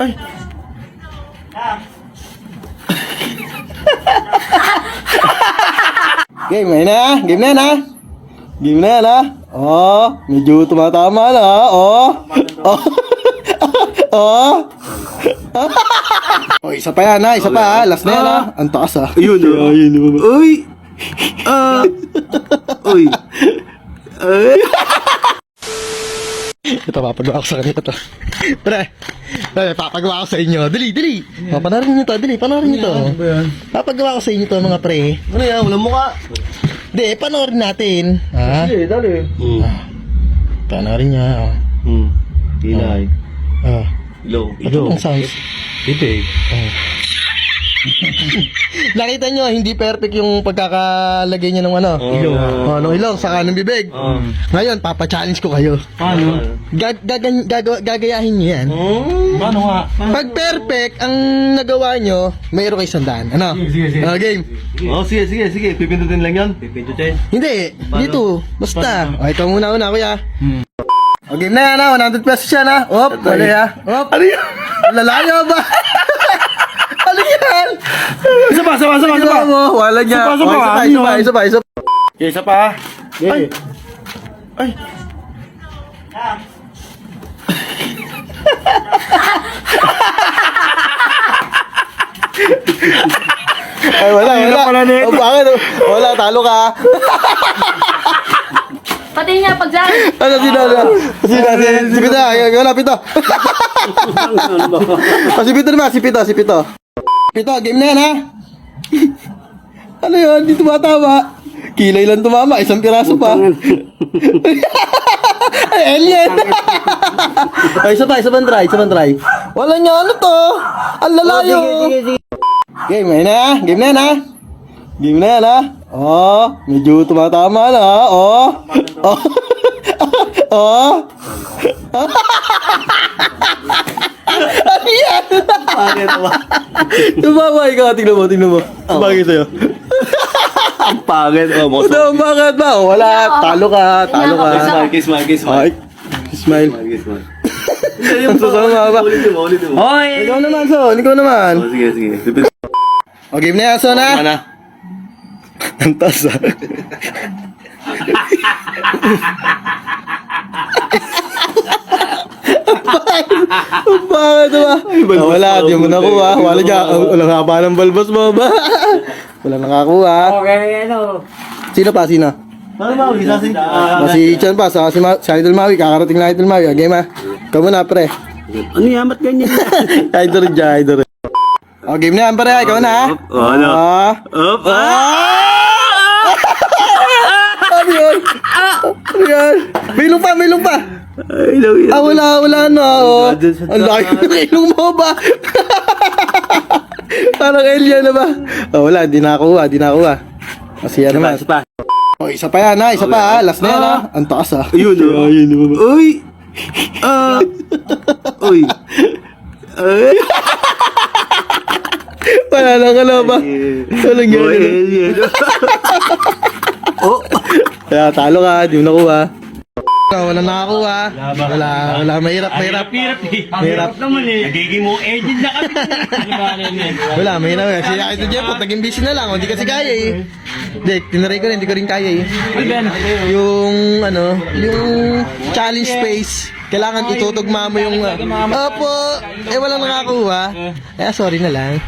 Ay! Game na yan ha? Game na yan ha? Game na yan ha? Oh, medyo tumatama na ha? Oh! Oh! Oh! Oh, isa pa yan ha? Isa pa ha? Last na yan ha? Ang taas ha? Ayun, ayun. Uy! Uy! Ito, papagawa ko sa kanila to. Pre, papagawa ko sa inyo. Dali, dali. Panarin nyo to, dali, panarin nyo to. Papagawa ko sa inyo to, mga pre. Ano yan? Walang mukha. Hindi, panoorin natin. Ha? Sige, dali. Panoorin niya. Hinay. Low. Ito ang sounds. Bibig. Nakita nyo, hindi perfect yung pagkakalagay niya ng ano. Ilong. Ng ilong, saka ng bibig. Ngayon, papa-challenge ko kayo. Paano? Gagayahin nyo yan. Paano nga? Pag perfect ang nagawa nyo, mayroon kayo 100. Ano? Sige. Game. Sige. Pipindutin lang yan? Pipindutin. Hindi, dito. Basta. O, ito muna, kuya. O, game na yan, 100 pesos yan, ha? Op, wala ya. Op. Ano yan? Lalayo ba? Ano yan? Isa pa. Wala niya. Isa pa. Isa pa. Ay. Ay, wala. Oh, bakit? Wala, talo ka. Pati nga pagdaan. Ano, sino? Si Pito. Wala, Pito. Si Pito naman, si Pito. Pito, game na yan, ha? Ano yun? Di tumatama. Kilay lang tumama, isang piraso pa. Ay, alien! Ay, isa pang try. Wala niya, ano to? Ang lalayo. Game na yan ha? Game na yan ha? Oh, medyo tumatama na ha? Oh! Ano yan? Bakit ba? Tumama ikaw, tingnan mo. Bakit sa'yo? Ang pangit. Bakit ba? Oh, wala, talo ka. Kiss. Ay, smile. Ang susama ba? Ulitin mo. Hoy! Ikaw naman. Sige. O, game na yan, Son, ha? Ano? Ang taas, ha? Bakit ba? Wala, di mo nakuha. Wala walang haba ng balbas mo ba? Wala nakakuha. Okay, ano? Sino pa? Paano ba? Si Chan pa, si Idol Maui. Kakarating na Idol Maui. Game, ha? Ikaw muna, pre. Ano yan? Ba't ganyan? Idol dyan. O, game na yan, pre. Ikaw na, ha? Ano? Up! Ano yun? May ilong pa. Wala na. Oh. Ang laki ng ilong mo ba? Parang alien na ba? Oh, wala, di nakuha. Kasi yan naman. Oh, isa pa yan ha? Last na yan ha? Ang taas ha? Ayun. Uy! Uy! Wala lang ka na ba? Walang yan. Kaya talo ka, di mo nakuha. Wala nakakuha. Wala, mahirap. Mahirap naman eh. Nagiging mo agent na kami. Wala, mahirap. Kasi ito Jeff, naging busy na lang. Hindi kasi kaya eh. Hindi, tinaray ko rin, hindi ko rin kaya eh. Yung challenge space, kailangan itutugma mo yung, opo, walang nakakuha. Kaya sorry na lang.